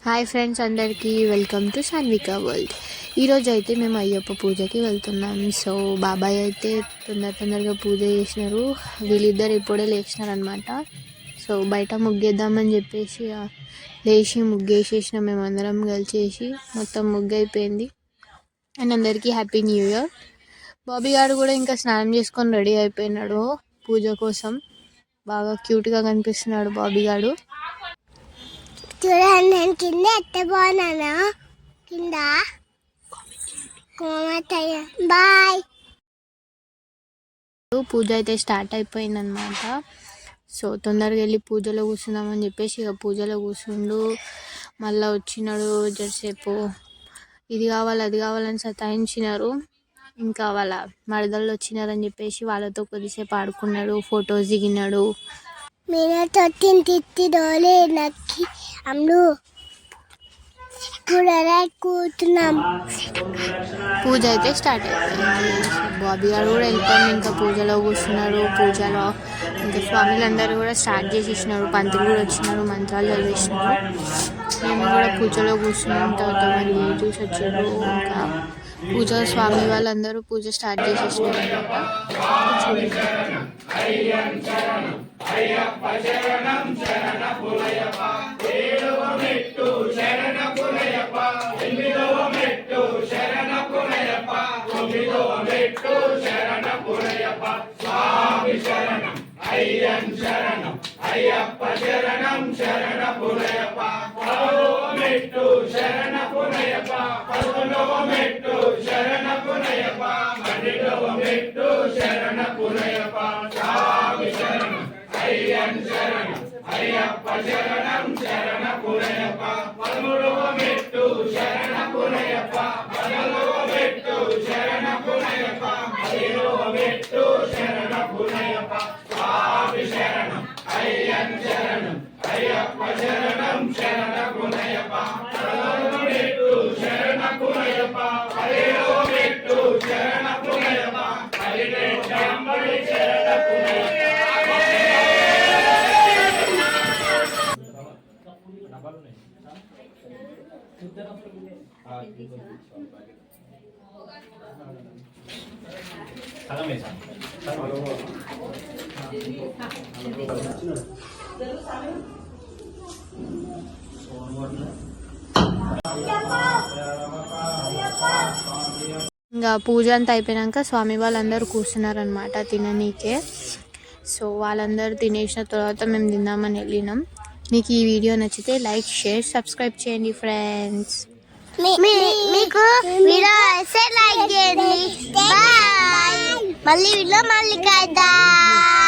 Hi friends, అందరికీ welcome to సాన్వికా world. ఈరోజు అయితే మేము అయ్యప్ప పూజకి వెళ్తున్నాం. సో బాబాయ్ అయితే తొందరగా పూజ చేసినారు. వీళ్ళిద్దరు ఇప్పుడే లేచినారనమాట. సో బయట ముగ్గేద్దామని చెప్పేసి లేచి ముగ్గేసేసినాం. మేమందరం కలిసేసి మొత్తం ముగ్గు అయిపోయింది. అండ్ అందరికీ హ్యాపీ న్యూ ఇయర్. బాబీ గారు కూడా ఇంకా స్నానం చేసుకొని రెడీ అయిపోయినాడు పూజ కోసం. బాగా క్యూట్గా కనిపిస్తున్నాడు బాబీ గారు. చూడండి, నేను కింద ఎత్త బాగున్నానా? కింద బాయ్. పూజ అయితే స్టార్ట్ అయిపోయిందనమాట. సో తొందరగా వెళ్ళి పూజలో కూర్చుందామని చెప్పేసి ఇక పూజలో కూర్చుండు. మళ్ళీ వచ్చినాడు జరసేపు ఇది కావాలి అది కావాలని సతాయించినారు. ఇంకా వాళ్ళ మరదళ్ళు వచ్చినారని చెప్పేసి వాళ్ళతో కొద్దిసేపు ఆడుకున్నాడు, ఫొటోస్ దిగినాడు. మీరు తొట్టిని తిట్టి డోలే నక్కి అమ్ము కూర్చున్నాం. పూజ అయితే స్టార్ట్ అయిపోయింది. బాబీ గారు కూడా వెళ్ళిపోయింది. ఇంకా పూజలో కూర్చున్నాడు. పూజలో ఇంకా స్వామిలందరూ కూడా స్టార్ట్ చేసేసినారు. పంతులు కూడా వచ్చినారు, మంత్రాలు చదివేసినారు. మేము కూడా పూజలో కూర్చున్నాం. తర్వాత మరి రిలేటివ్స్ వచ్చారు. ఇంకా పూజ స్వామి వాళ్ళందరూ పూజ స్టార్ట్ చేసేసినారు అనమాట. అయ్యప్ప శరణం శరణ పులయప్ప, ఏడవ మెట్టు శరణ పులయప్ప, ఎనిమిదవ మెట్టు శరణ పులయప్ప, తొమ్మిదవ మెట్టు శరణ పులయప్ప, స్వామి శరణం అయ్యన్ శరణం, అయ్యప్ప శరణం శరణ పులయప్ప, పదవ మెట్టు శరణ పులయప్ప, 11వ మెట్టు శరణ పులయప్ప, 12వ మెట్టు శరణ పులయప్ప, స్వామి శరణం అయ్యన్ శరణం, అయ్యప్ప శరణం శరణ పులయప్ప, 13వ మెట్టు శరణ పులయప్ప, 14వ మెట్టు శరణ పులయప్ప, 15వ మెట్టు శరణ పులయప్ప, స్వామి శరణం అయ్యన్ శరణం, అయ్యప్ప శరణం శరణ పులయప్ప, 16వ మెట్టు శరణ పులయప్ప, 17వ మెట్టు శరణ పులయప్ప, 18వ శరణ పులయప్ప. ఇంకా పూజ అంతా అయిపోయాక స్వామి వాళ్ళందరూ కూర్చున్నారనమాట తిననీకే. సో వాళ్ళందరూ తినేసిన తర్వాత మేము తిందామని వెళ్ళినాం. మీకు ఈ వీడియో నచ్చితే లైక్, షేర్, సబ్స్క్రైబ్ చేయండి ఫ్రెండ్స్. మీకు వీడియో లైక్ చేయండి. బాయ్. మళ్ళీ కలుద్దాం.